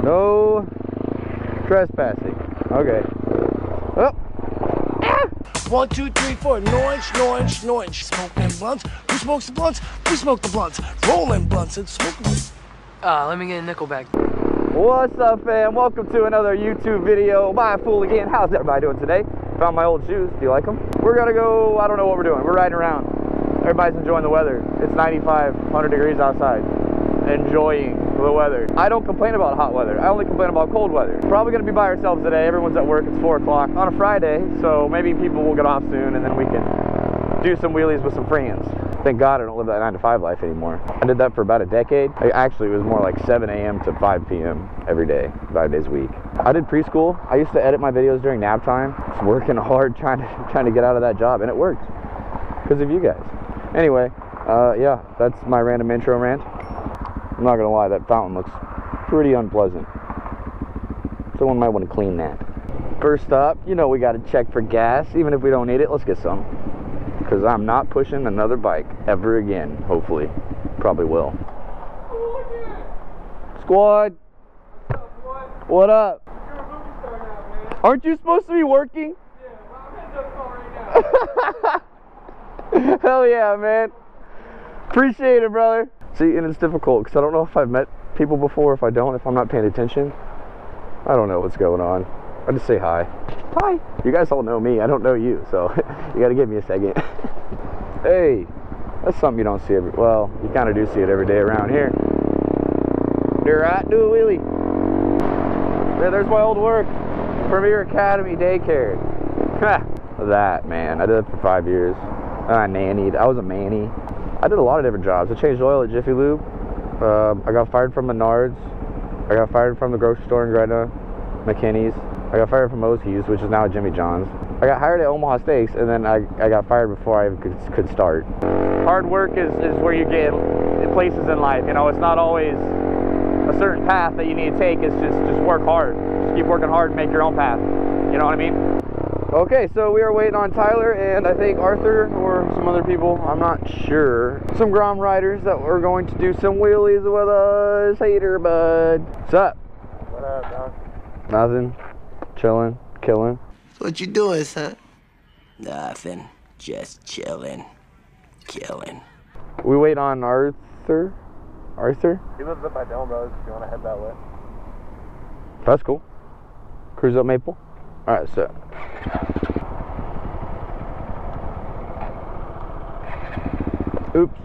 No trespassing. Okay. Oh. Ah. 1, 2, 3, 4. Noise, noise, noise. Smoking blunts. Who smokes the blunts? We smoke the blunts. Rolling blunts and smoking. Let me get a nickel back. What's up, fam? Welcome to another YouTube video by Fooligan. How's everybody doing today? Found my old shoes. Do you like them? We're gonna go, I don't know what we're doing. We're riding around. Everybody's enjoying the weather. It's 95, 100 degrees outside. Enjoying the weather. I don't complain about hot weather. I only complain about cold weather. Probably gonna be by ourselves today. Everyone's at work. It's 4 o'clock on a Friday, so maybe people will get off soon and then we can do some wheelies with some friends. Thank God I don't live that 9 to 5 life anymore. I did that for about a decade. Actually, it was more like 7 a.m. to 5 p.m. every day, 5 days a week. I did preschool. I used to edit my videos during nap time. I was working hard trying to get out of that job, and it worked because of you guys. Anyway, yeah, that's my random intro rant. I'm not gonna lie, that fountain looks pretty unpleasant. Someone might want to clean that. First up, you know we gotta check for gas. Even if we don't need it, let's get some. Because I'm not pushing another bike ever again, hopefully. Probably will. Squad! What up? You're a movie star now, man. Aren't you supposed to be working? Yeah, well, I'm heading up call right now. Hell yeah, man. Appreciate it, brother. See, and it's difficult because I don't know if I've met people before, if I'm not paying attention. I don't know what's going on. I just say hi. Hi. You guys all know me. I don't know you, so you got to give me a second. Hey, that's something you don't see every. Well, you kind of do see it every day around here. Do right, do a wheelie. Yeah, there's my old work. Premier Academy Daycare. That, man. I did it for 5 years. I nannied. I was a manny. I did a lot of different jobs. I changed oil at Jiffy Lube. I got fired from Menards. I got fired from the grocery store in Gretna, McKinney's. I got fired from O'Shea's, which is now Jimmy John's. I got hired at Omaha Steaks, and then I got fired before I could start. Hard work is where you get places in life. You know, it's not always a certain path that you need to take. It's just work hard. Just keep working hard and make your own path. You know what I mean? Okay, so we are waiting on Tyler and I think Arthur or some other people. I'm not sure. Some Grom riders that were going to do some wheelies with us. Hater bud. What's up? What up, dog? Nothing. Chilling, killing. What you doing, son? Nothing. Just chilling. Killing. We wait on Arthur. Arthur? He lives up by Dome Road if you want to head that way. That's cool. Cruise up Maple. Alright, so. Oops.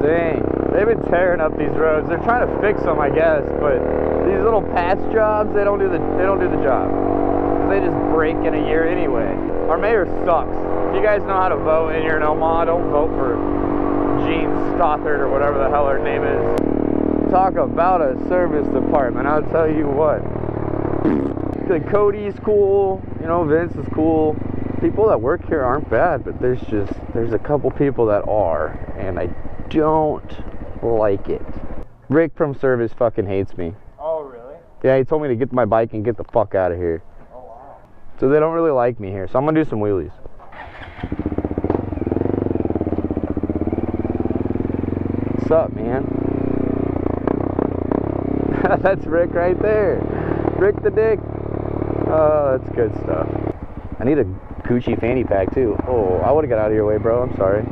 Dang. They've been tearing up these roads. They're trying to fix them, I guess, but these little patch jobs, they don't do the job. They just break in a year anyway. Our mayor sucks. If you guys know how to vote and you're in Omaha, don't vote for Jean Stothard or whatever the hell her name is. Talk about a service department, I'll tell you what. Like Cody's cool, you know, Vince is cool. People that work here aren't bad, but there's a couple people that are, and I don't like it. Rick from service fucking hates me. Oh, really? Yeah, he told me to get my bike and get the fuck out of here. Oh, wow. So they don't really like me here, so I'm gonna do some wheelies. What's up, man? That's Rick right there. Rick the Dick. Oh, that's good stuff. I need a Gucci fanny pack too. Oh, I would have got out of your way, bro. I'm sorry.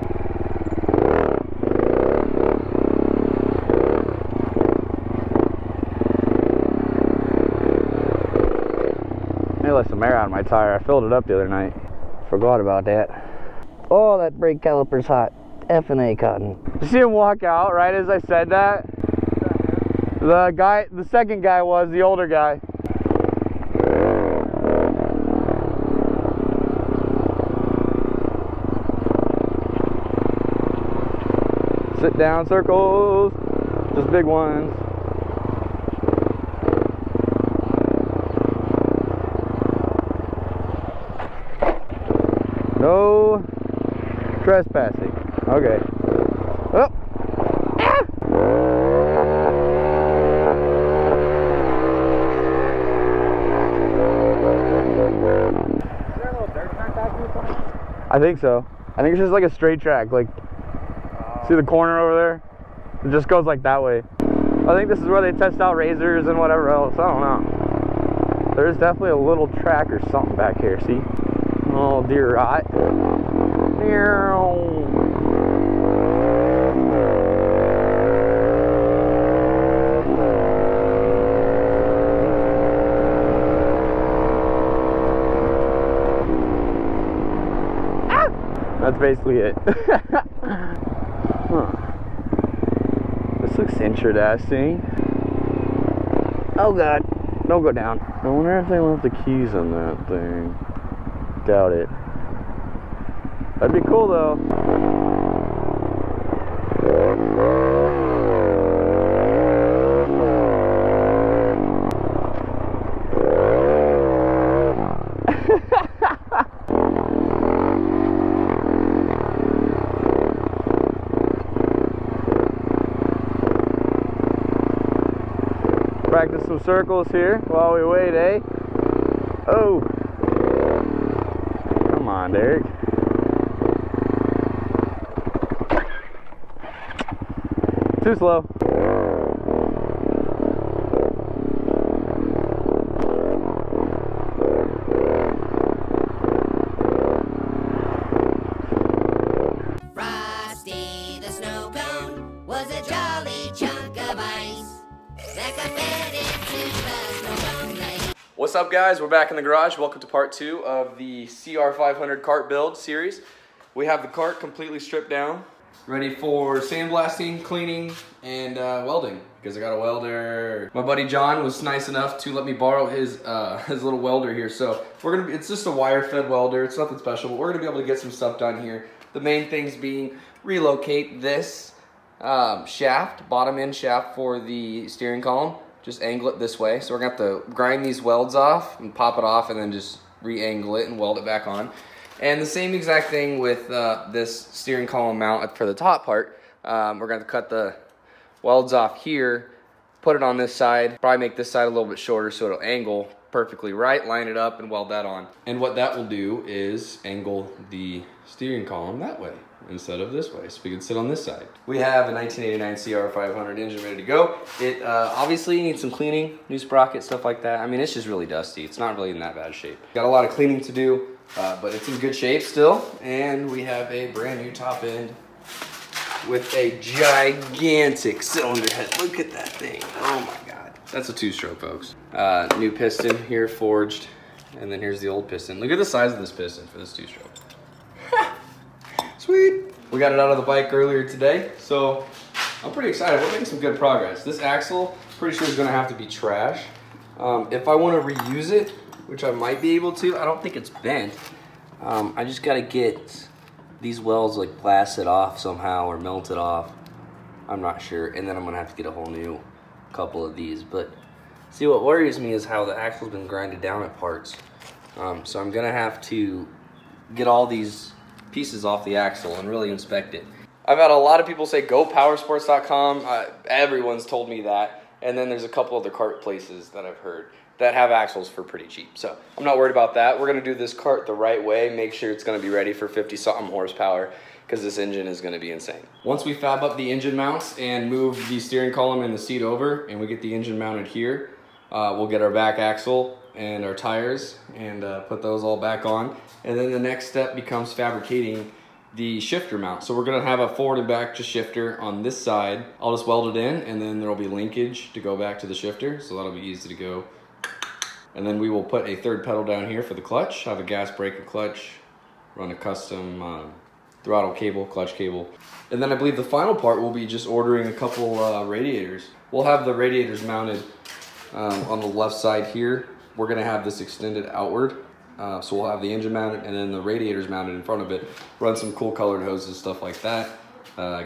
I let some air out of my tire. I filled it up the other night. Forgot about that. Oh, that brake caliper's hot. F&A cotton. You see him walk out right as I said that? The second guy was the older guy. Sit down circles, just big ones. No trespassing. Okay. Oh. Ah. Is there a little dirt track back here somewhere? I think so. I think it's just like a straight track. Like, see the corner over there? It just goes like that way. I think this is where they test out razors and whatever else. I don't know. There's definitely a little track or something back here. See? Oh, deer rot. That's basically it. Huh. This looks interesting. Oh god, don't go down. I wonder if they left the keys on that thing. Doubt it. That'd be cool though. Practice some circles here while we wait, eh? Oh! Come on, Derek. Too slow. Frosty the snow cone was a jolly chunk of ice that got fed into the snow cone lake. What's up, guys? We're back in the garage. Welcome to part 2 of the CR500 cart build series. We have the cart completely stripped down, ready for sandblasting, cleaning, and welding, because I got a welder. My buddy John was nice enough to let me borrow his little welder here. So it's just a wire-fed welder. It's nothing special, but we're gonna be able to get some stuff done here. The main things being relocate this shaft, bottom end shaft for the steering column. Just angle it this way. So we're gonna have to grind these welds off and pop it off, and then just re-angle it and weld it back on. And the same exact thing with this steering column mount for the top part. We're gonna cut the welds off here, put it on this side, probably make this side a little bit shorter so it'll angle perfectly right, line it up and weld that on. And what that will do is angle the steering column that way instead of this way, so we can sit on this side. We have a 1989 CR500 engine ready to go. It obviously needs some cleaning, new sprocket, stuff like that. I mean, it's just really dusty. It's not really in that bad shape. Got a lot of cleaning to do. But it's in good shape still, and we have a brand new top end with a gigantic cylinder head. Look at that thing. Oh my god. That's a 2-stroke, folks. New piston here forged, and then here's the old piston. Look at the size of this piston for this 2-stroke. Sweet. We got it out of the bike earlier today, so I'm pretty excited. We're making some good progress. This axle, pretty sure is gonna have to be trash. If I wanna reuse it, which I might be able to. I don't think it's bent. I just gotta get these welds like blasted off somehow or melted off. I'm not sure. And then I'm gonna have to get a whole new couple of these. But see, what worries me is how the axle's been grinded down at parts. So I'm gonna have to get all these pieces off the axle and really inspect it. I've had a lot of people say go powersports.com. Everyone's told me that. And then there's a couple other cart places that I've heard that have axles for pretty cheap. So I'm not worried about that. We're gonna do this cart the right way, make sure it's gonna be ready for 50-something horsepower, because this engine is gonna be insane. Once we fab up the engine mounts and move the steering column and the seat over, and we get the engine mounted here, we'll get our back axle and our tires and put those all back on. And then the next step becomes fabricating the shifter mount. So we're gonna have a forward and back shifter on this side. I'll just weld it in, and then there'll be linkage to go back to the shifter, so that'll be easy to go. And then we will put a third pedal down here for the clutch, have a gas brake and clutch, run a custom throttle cable, clutch cable. And then I believe the final part will be just ordering a couple radiators. We'll have the radiators mounted on the left side here. We're gonna have this extended outward. So we'll have the engine mounted and then the radiators mounted in front of it. Run some cool colored hoses, stuff like that.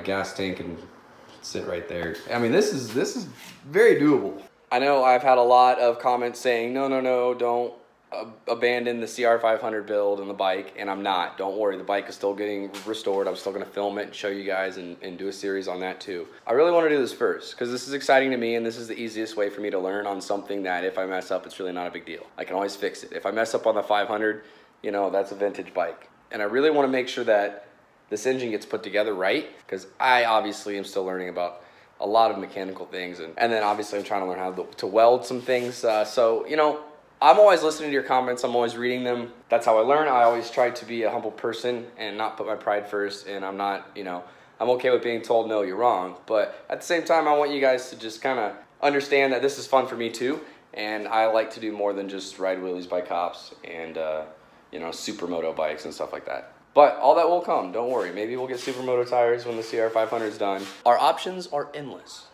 Gas tank can sit right there. I mean, this is very doable. I know I've had a lot of comments saying, no, don't abandon the CR500 build and the bike, and I'm not. Don't worry, the bike is still getting restored. I'm still gonna film it and show you guys and do a series on that too. I really wanna do this first, because this is exciting to me, and this is the easiest way for me to learn on something that if I mess up, it's really not a big deal. I can always fix it. If I mess up on the 500, you know, that's a vintage bike. And I really wanna make sure that this engine gets put together right, because I obviously am still learning about a lot of mechanical things. And then obviously I'm trying to learn how to weld some things. So, you know, I'm always listening to your comments. I'm always reading them. That's how I learn. I always try to be a humble person and not put my pride first. And I'm not, you know, I'm okay with being told, no, you're wrong. But at the same time, I want you guys to just kind of understand that this is fun for me too. And I like to do more than just ride wheelies by cops and, you know, supermoto bikes and stuff like that. But all that will come, don't worry. Maybe we'll get supermoto tires when the CR500 is done. Our options are endless.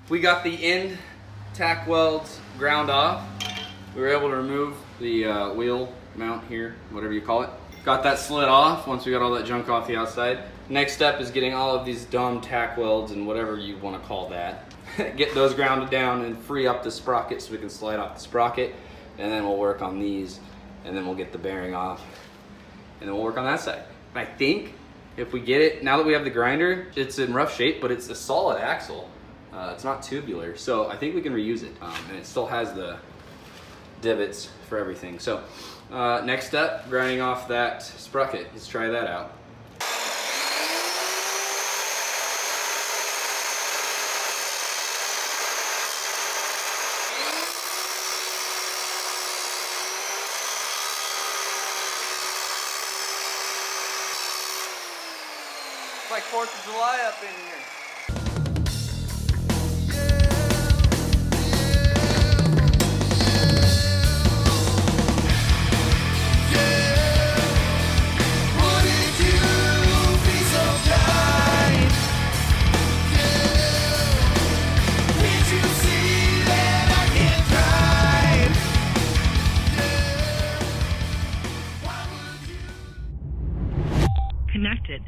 We got the end tack welds ground off. We were able to remove the wheel mount here, whatever you call it. Got that slid off once we got all that junk off the outside. Next step is getting all of these dumb tack welds and whatever you want to call that. Get those grounded down and free up the sprocket so we can slide off the sprocket. And then we'll work on these, and then we'll get the bearing off, and then we'll work on that side. I think if we get it, now that we have the grinder, it's in rough shape, but it's a solid axle. It's not tubular, so I think we can reuse it. And it still has the divots for everything. So next step, grinding off that sprocket. Let's try that out. It's like 4th of July up in here. Connected.